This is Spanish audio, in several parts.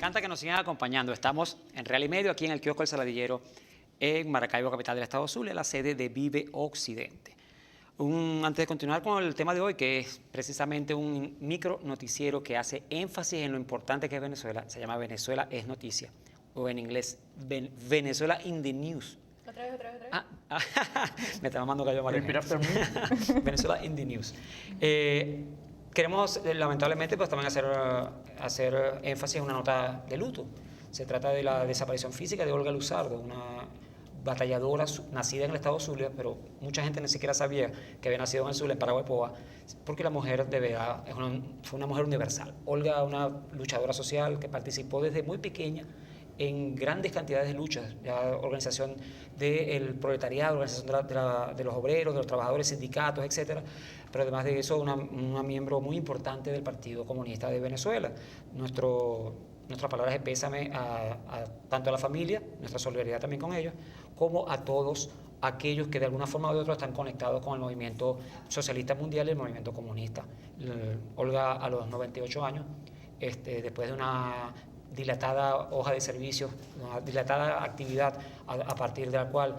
encanta que nos sigan acompañando. Estamos en Real y Medio, aquí en el kiosco El Saladillero, en Maracaibo, capital del estado Zulia, la sede de Vive Occidente. Antes de continuar con el tema de hoy, que es precisamente un micro noticiero que hace énfasis en lo importante que es Venezuela, se llama Venezuela es Noticia, o en inglés, Venezuela in the News. Otra vez. Me está mamando gallo María. Venezuela in the News. Queremos, lamentablemente, pues también hacer énfasis en una nota de luto. Se trata de la desaparición física de Olga Luzardo, una batalladora nacida en el estado Zulia, pero mucha gente ni siquiera sabía que había nacido en el Zulia, en Paraguaypoa, porque la mujer de verdad fue una mujer universal. Olga, una luchadora social que participó desde muy pequeña en grandes cantidades de luchas, ya organización del proletariado, organización de los obreros, de los trabajadores, sindicatos, etcétera. Pero además de eso, una miembro muy importante del Partido Comunista de Venezuela. Nuestras palabras de pésame tanto a la familia, nuestra solidaridad también con ellos, como a todos aquellos que de alguna forma u otra están conectados con el movimiento socialista mundial y el movimiento comunista. Olga, a los 98 años, después de una dilatada hoja de servicios, una dilatada actividad a partir de la cual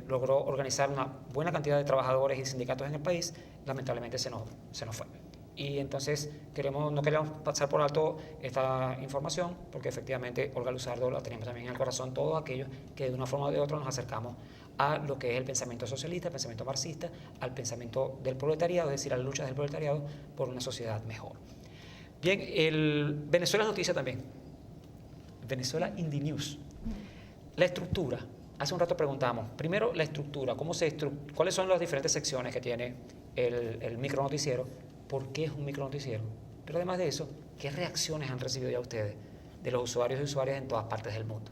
logró organizar una buena cantidad de trabajadores y sindicatos en el país, lamentablemente se nos fue. Y entonces no queríamos pasar por alto esta información, porque efectivamente Olga Luzardo la tenemos también en el corazón, todos aquellos que de una forma o de otra nos acercamos a lo que es el pensamiento socialista, el pensamiento marxista, al pensamiento del proletariado, es decir, a las luchas del proletariado por una sociedad mejor. Bien, Venezuela es noticia también. Venezuela in the News. La estructura. Hace un rato preguntamos, primero la estructura, cuáles son las diferentes secciones que tiene el micronoticiero, por qué es un micronoticiero, pero además de eso, ¿qué reacciones han recibido ya ustedes de los usuarios y usuarias en todas partes del mundo?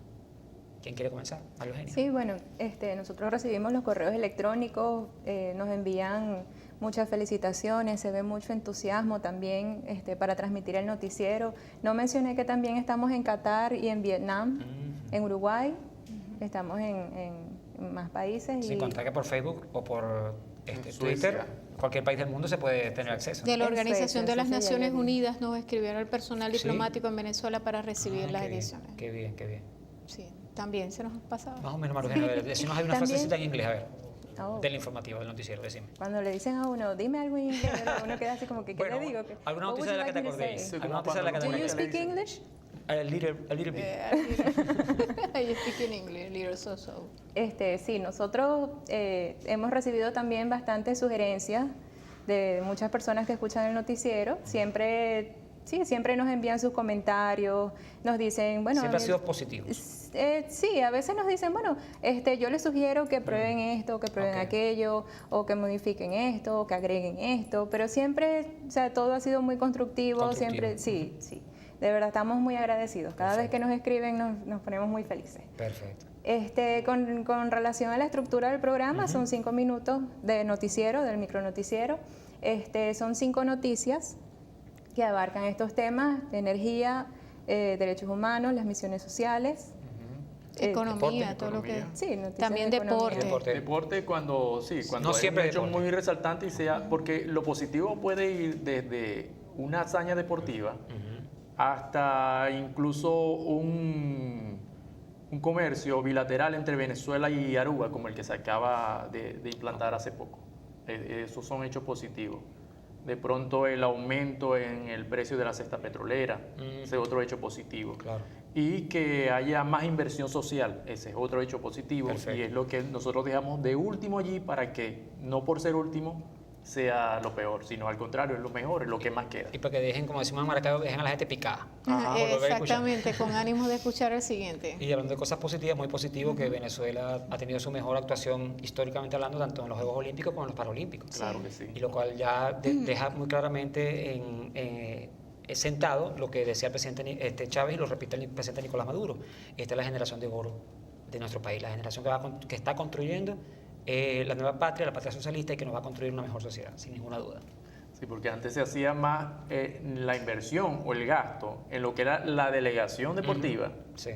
¿Quién quiere comenzar? María Eugenia. Sí, bueno, nosotros recibimos los correos electrónicos, nos envían muchas felicitaciones, se ve mucho entusiasmo también para transmitir el noticiero. No mencioné que también estamos en Qatar y en Vietnam, en Uruguay, estamos en más países. Sin contar que por Facebook o por Twitter, cualquier país del mundo se puede tener acceso. De la Organización de las Naciones Unidas nos escribieron el personal diplomático en Venezuela para recibir las ediciones. Qué bien. Sí, también se nos pasaba. Más o menos, María Eugenia, a ver, decimos hay una frasecita en inglés, a ver. Oh. Del informativo, del noticiero, decime. Cuando le dicen a uno, dime algo en inglés, uno queda así como que, ¿qué le digo? ¿Alguna noticia de la que te acordéis? Do you speak English? A little bit. I speak in English, little so. Sí, nosotros hemos recibido también bastantes sugerencias de muchas personas que escuchan el noticiero. Siempre nos envían sus comentarios, nos dicen, bueno... Siempre ha sido positivo. Sí, a veces nos dicen, bueno, yo les sugiero que prueben esto, que prueben aquello, o que modifiquen esto, o que agreguen esto, pero siempre, o sea, todo ha sido muy constructivo. Siempre, sí. De verdad, estamos muy agradecidos. Cada vez que nos escriben nos ponemos muy felices. Perfecto. Con relación a la estructura del programa, son 5 minutos de noticiero, del micronoticiero. Son 5 noticias que abarcan estos temas: energía, derechos humanos, las misiones sociales, economía, deporte, todo lo que... Sí, noticias también de economía. Deporte cuando No es siempre un hecho deporte. muy resaltante y sea, porque lo positivo puede ir desde una hazaña deportiva hasta incluso un comercio bilateral entre Venezuela y Aruba, como el que se acaba de implantar hace poco. Esos son hechos positivos. De pronto el aumento en el precio de la cesta petrolera, ese es otro hecho positivo. Claro. Y que haya más inversión social, ese es otro hecho positivo. Perfecto. Y es lo que nosotros dejamos de último allí para que, no por ser último, sea lo peor, sino al contrario, es lo mejor, es lo que más queda. Y para que dejen, como decimos en Maracaibo, dejen a la gente picada. Exactamente, con ánimo de escuchar el siguiente. Y hablando de cosas positivas, muy positivo que Venezuela ha tenido su mejor actuación históricamente hablando, tanto en los Juegos Olímpicos como en los Paralímpicos. Claro que sí. Y lo cual ya deja muy claramente sentado lo que decía el presidente Chávez y lo repite el presidente Nicolás Maduro. Esta es la generación de oro de nuestro país, la generación que está construyendo la nueva patria, la patria socialista, y que nos va a construir una mejor sociedad, sin ninguna duda. Sí, porque antes se hacía más la inversión o el gasto en lo que era la delegación deportiva Sí,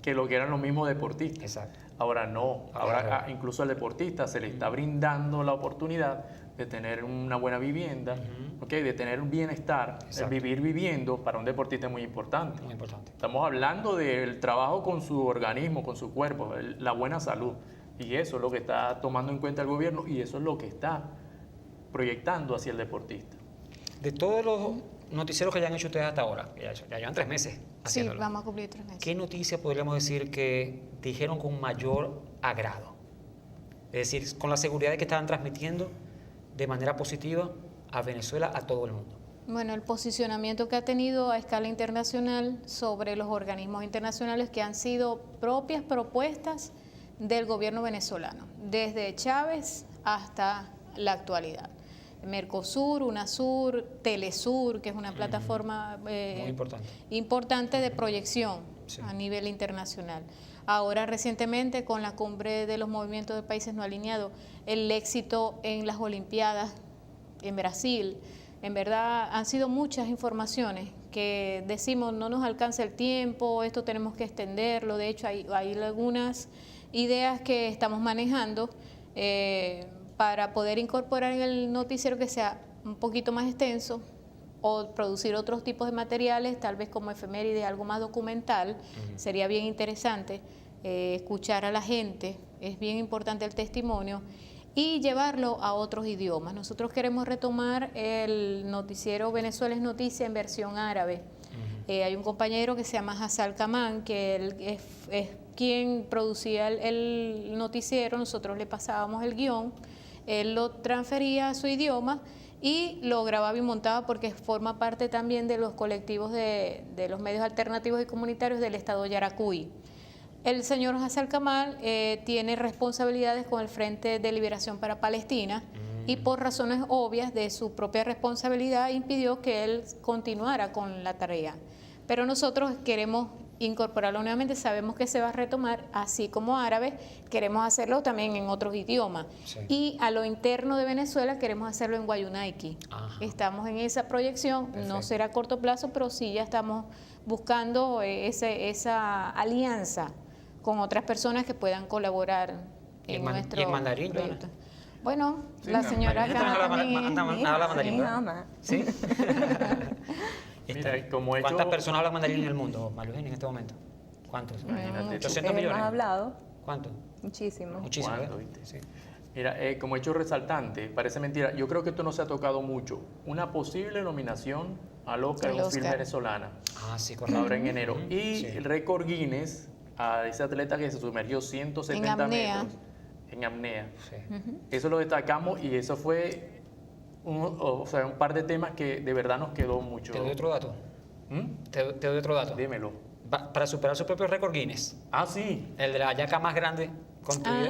que lo que eran los mismos deportistas. exacto. Ahora no, ahora incluso al deportista se le está brindando la oportunidad de tener una buena vivienda, de tener un bienestar. El vivir viviendo para un deportista es muy importante. Muy importante. Estamos hablando del trabajo con su organismo, con su cuerpo, la buena salud. Y eso es lo que está tomando en cuenta el gobierno y eso es lo que está proyectando hacia el deportista. De todos los noticieros que ya han hecho ustedes hasta ahora, ya llevan 3 meses haciéndolo. Sí, vamos a cumplir 3 meses. ¿Qué noticia podríamos decir que dijeron con mayor agrado? Es decir, con la seguridad de que estaban transmitiendo de manera positiva a Venezuela a todo el mundo. Bueno, el posicionamiento que ha tenido a escala internacional sobre los organismos internacionales que han sido propias propuestas del gobierno venezolano, desde Chávez hasta la actualidad. Mercosur, UNASUR, Telesur, que es una plataforma muy importante de proyección sí. a nivel internacional. Ahora recientemente con la cumbre de los movimientos de países no alineados, el éxito en las Olimpiadas en Brasil, en verdad han sido muchas informaciones que decimos no nos alcanza el tiempo, esto tenemos que extenderlo, de hecho hay algunas ideas que estamos manejando para poder incorporar en el noticiero que sea un poquito más extenso o producir otros tipos de materiales, tal vez como efeméride, algo más documental, sería bien interesante escuchar a la gente, es bien importante el testimonio y llevarlo a otros idiomas. Nosotros queremos retomar el noticiero Venezuela es Noticia en versión árabe. Hay un compañero que se llama Hassan Kamán, que él es quien producía el noticiero, nosotros le pasábamos el guión, él lo transfería a su idioma y lo grababa y montaba porque forma parte también de los colectivos de los medios alternativos y comunitarios del estado Yaracuy. El señor Hassan Kamal tiene responsabilidades con el Frente de Liberación para Palestina y por razones obvias de su propia responsabilidad impidió que él continuara con la tarea. Pero nosotros queremos incorporarlo nuevamente, sabemos que se va a retomar, así como árabe, queremos hacerlo también en otros idiomas. Sí. Y a lo interno de Venezuela queremos hacerlo en Guayunaiki. Estamos en esa proyección, perfecto. No será a corto plazo, pero sí ya estamos buscando esa alianza con otras personas que puedan colaborar en nuestro mandarín, proyecto. Bueno, sí, la señora acá habla mandarín, ¿sí? Mira, como ¿Cuántas personas hablan mandarín en el mundo, Marlujén, en este momento? ¿Cuántos? Imagínate. 200 millones. ¿Más hablado? ¿Cuánto? Muchísimo. Muchísimo. Sí. Mira, como hecho resaltante, parece mentira, yo creo que esto no se ha tocado mucho. Una posible nominación al Oscar en un film venezolana. Sí, correcto. Ahora en enero. Y el récord Guinness a ese atleta que se sumergió 170 metros en apnea. Sí. Eso lo destacamos y eso fue un par de temas que de verdad nos quedó mucho. ¿Te doy otro dato? Te doy otro dato. Dímelo. Para superar su propio récord Guinness. Sí. El de la hallaca más grande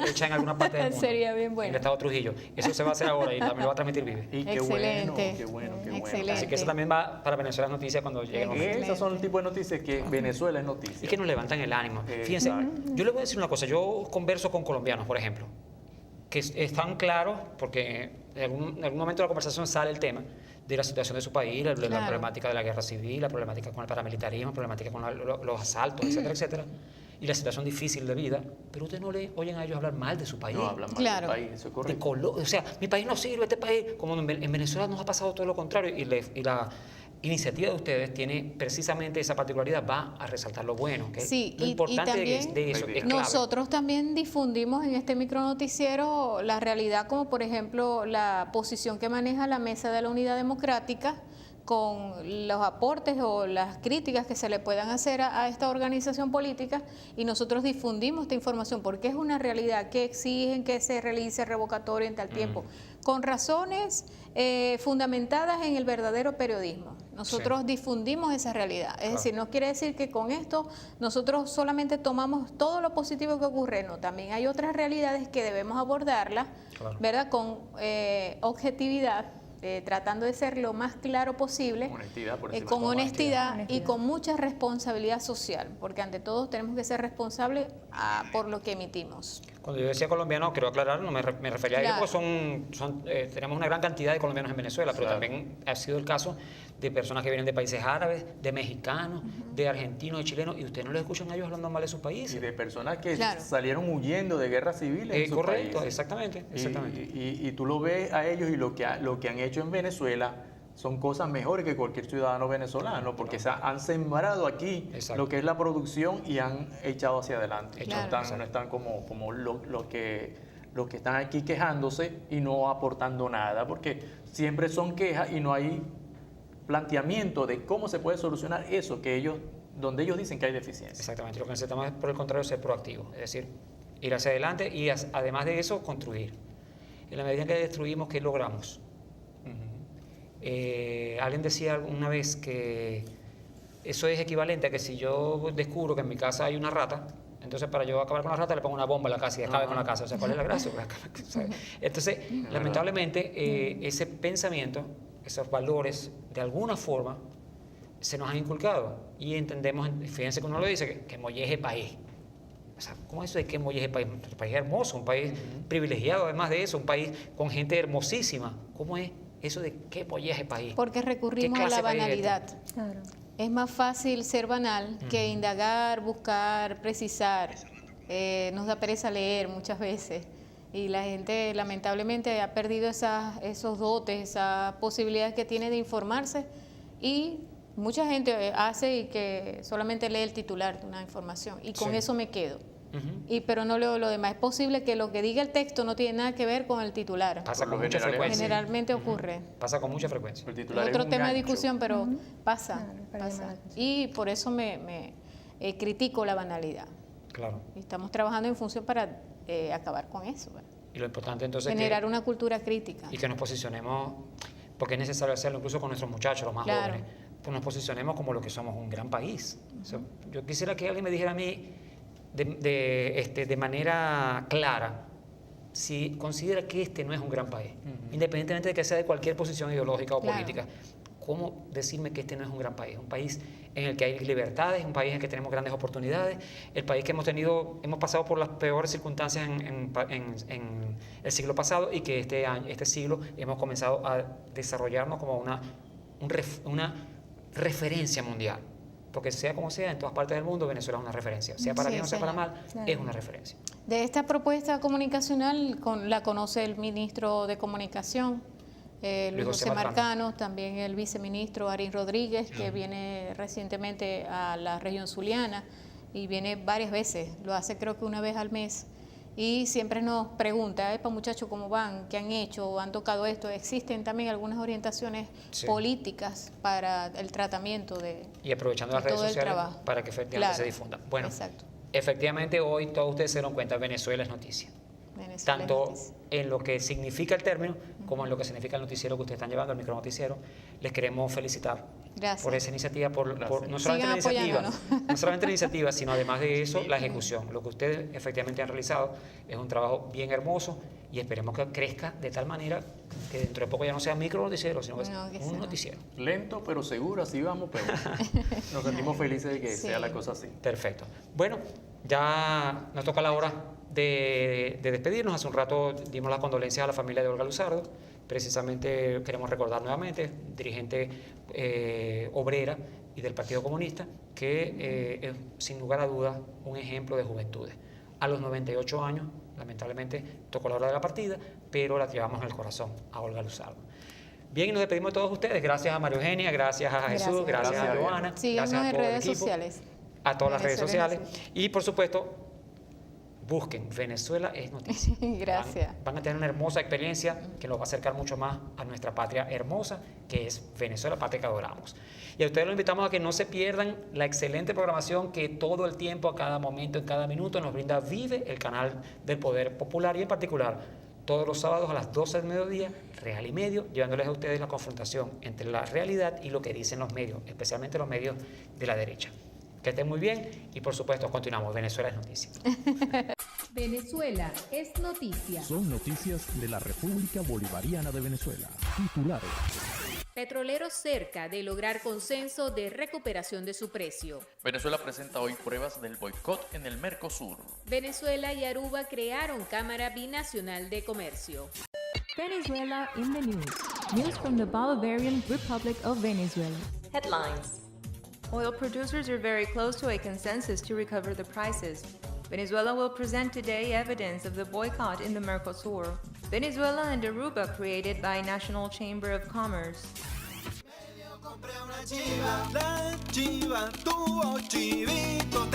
hecha en alguna parte del mundo. Sería bien bueno. En el estado Trujillo. Eso se va a hacer ahora y también lo va a transmitir Vive. Y excelente. Qué bueno. Excelente. Así que eso también va para Venezuela Noticias cuando lleguen. Esos son el tipo de noticias que Venezuela es noticia. Y que nos levantan el ánimo. Fíjense, yo les voy a decir una cosa. Yo converso con colombianos, por ejemplo, que están claros, porque en algún momento de la conversación sale el tema de la situación de su país, la problemática de la guerra civil, la problemática con el paramilitarismo, la problemática con los asaltos, etcétera, etcétera, y la situación difícil de vida, pero ustedes no le oyen a ellos hablar mal de su país. No hablan mal del país, eso es correcto. O sea, mi país no sirve, este país, como en Venezuela nos ha pasado todo lo contrario, y la iniciativa de ustedes tiene precisamente esa particularidad, va a resaltar lo bueno, que sí, lo importante también de eso es clave. Nosotros también difundimos en este micronoticiero la realidad, como por ejemplo la posición que maneja la Mesa de la Unidad Democrática con los aportes o las críticas que se le puedan hacer a esta organización política, y nosotros difundimos esta información porque es una realidad que exigen que se realice revocatorio en tal tiempo, con razones fundamentadas en el verdadero periodismo. Nosotros difundimos esa realidad, es decir, no quiere decir que con esto nosotros solamente tomamos todo lo positivo que ocurre, no, también hay otras realidades que debemos abordarlas, ¿verdad? Con objetividad, tratando de ser lo más claro posible, con honestidad y con mucha responsabilidad social, porque ante todo tenemos que ser responsables por lo que emitimos. Cuando yo decía colombiano, quiero aclarar, no me refería a ellos porque tenemos una gran cantidad de colombianos en Venezuela, pero también ha sido el caso de personas que vienen de países árabes, de mexicanos, de argentinos, de chilenos, y ustedes no les escuchan a ellos hablando mal de sus países. Y de personas que salieron huyendo de guerras civiles en sus correcto, países. Exactamente. Y tú lo ves a ellos y lo que han hecho en Venezuela son cosas mejores que cualquier ciudadano venezolano, porque han sembrado aquí lo que es la producción y han echado hacia adelante. No están como los que están aquí quejándose y no aportando nada, porque siempre son quejas y no hay planteamiento de cómo se puede solucionar eso donde ellos dicen que hay deficiencia. Exactamente, lo que necesitamos es, por el contrario, ser proactivos, es decir, ir hacia adelante y además de eso, construir. En la medida en que destruimos, ¿qué logramos? Alguien decía una vez que eso es equivalente a que si yo descubro que en mi casa hay una rata, entonces para yo acabar con la rata le pongo una bomba en la casa y acabe con la casa. O sea, ¿cuál es la gracia? Entonces, lamentablemente, ese pensamiento, esos valores, de alguna forma, se nos han inculcado y entendemos, fíjense que uno lo dice, que molleje país. O sea, ¿cómo es eso de que molleje país? Un país hermoso, un país privilegiado, además de eso, un país con gente hermosísima. ¿Cómo es eso de qué molleje país? Porque recurrimos a la banalidad. Claro. Es más fácil ser banal que indagar, buscar, precisar. Nos da pereza leer muchas veces. Y la gente lamentablemente ha perdido esos dotes, esas posibilidades que tiene de informarse. Y mucha gente hace y que solamente lee el titular de una información. Y con eso me quedo. Pero no leo lo demás. Es posible que lo que diga el texto no tiene nada que ver con el titular. Pasa con mucha frecuencia. Generalmente ocurre. Pasa con mucha frecuencia. El titular Otro es un tema de gancho. discusión, pero pasa. Claro, pasa. Y por eso me critico la banalidad. Claro. Y estamos trabajando en función para acabar con eso. ¿verdad? Y lo importante entonces es generar una cultura crítica. Y que nos posicionemos, porque es necesario hacerlo incluso con nuestros muchachos, los más jóvenes, pues nos posicionemos como lo que somos, un gran país. O sea, yo quisiera que alguien me dijera a mí de manera clara si considera que este no es un gran país, independientemente de que sea de cualquier posición ideológica o política. ¿Cómo decirme que este no es un gran país? Un país en el que hay libertades, un país en el que tenemos grandes oportunidades, el país que hemos pasado por las peores circunstancias en el siglo pasado y que este siglo hemos comenzado a desarrollarnos como una referencia mundial. Porque sea como sea, en todas partes del mundo Venezuela es una referencia. Sea para bien o sea para mal, es una referencia. De esta propuesta comunicacional la conoce el ministro de Comunicación, Luis José Marcano, también el viceministro Arín Rodríguez, que viene recientemente a la región zuliana y viene varias veces, lo hace creo que una vez al mes, y siempre nos pregunta, muchachos, ¿cómo van? ¿Qué han hecho? ¿Han tocado esto? Existen también algunas orientaciones políticas para el tratamiento de y aprovechando las redes sociales para que efectivamente se difunda. Bueno, efectivamente hoy todos ustedes se dieron cuenta, Venezuela es noticia. Tanto en lo que significa el término como en lo que significa el noticiero que ustedes están llevando, el micronoticiero. Les queremos felicitar por esa iniciativa, no solamente la iniciativa, sino además de eso, la ejecución. Lo que ustedes efectivamente han realizado es un trabajo bien hermoso y esperemos que crezca de tal manera que dentro de poco ya no sea micronoticiero, sino que sea un noticiero. Lento pero seguro, así vamos, pero nos sentimos felices de que sea la cosa así. Perfecto. Bueno, ya nos toca la hora de despedirnos. Hace un rato dimos las condolencias a la familia de Olga Luzardo. Precisamente queremos recordar nuevamente, dirigente obrera y del Partido Comunista, que es sin lugar a dudas un ejemplo de juventudes. A los 98 años, lamentablemente, tocó la hora de la partida, pero la llevamos en el corazón a Olga Luzardo. Bien, y nos despedimos de todos ustedes. Gracias a María Eugenia, gracias a Jesús, gracias a Joana. Síganos gracias a en todo redes el equipo, sociales. a todas las redes sociales. Y por supuesto, busquen, Venezuela es noticia. Gracias. Van a tener una hermosa experiencia que nos va a acercar mucho más a nuestra patria hermosa, que es Venezuela, patria que adoramos. Y a ustedes los invitamos a que no se pierdan la excelente programación que todo el tiempo, a cada momento, en cada minuto, nos brinda Vive, el canal del Poder Popular, y en particular todos los sábados a las 12 del mediodía, Real y Medio, llevándoles a ustedes la confrontación entre la realidad y lo que dicen los medios, especialmente los medios de la derecha. Que estén muy bien y por supuesto continuamos. Venezuela es noticia. Venezuela es noticia. Son noticias de la República Bolivariana de Venezuela. Titulares. Petroleros cerca de lograr consenso de recuperación de su precio. Venezuela presenta hoy pruebas del boicot en el Mercosur. Venezuela y Aruba crearon Cámara Binacional de Comercio. Venezuela in the news. News from the Bolivarian Republic of Venezuela. Headlines. Oil producers are very close to a consensus to recover the prices. Venezuela will present today evidence of the boycott in the Mercosur. Venezuela and Aruba created by National Chamber of Commerce. La chiva tuvo chivito,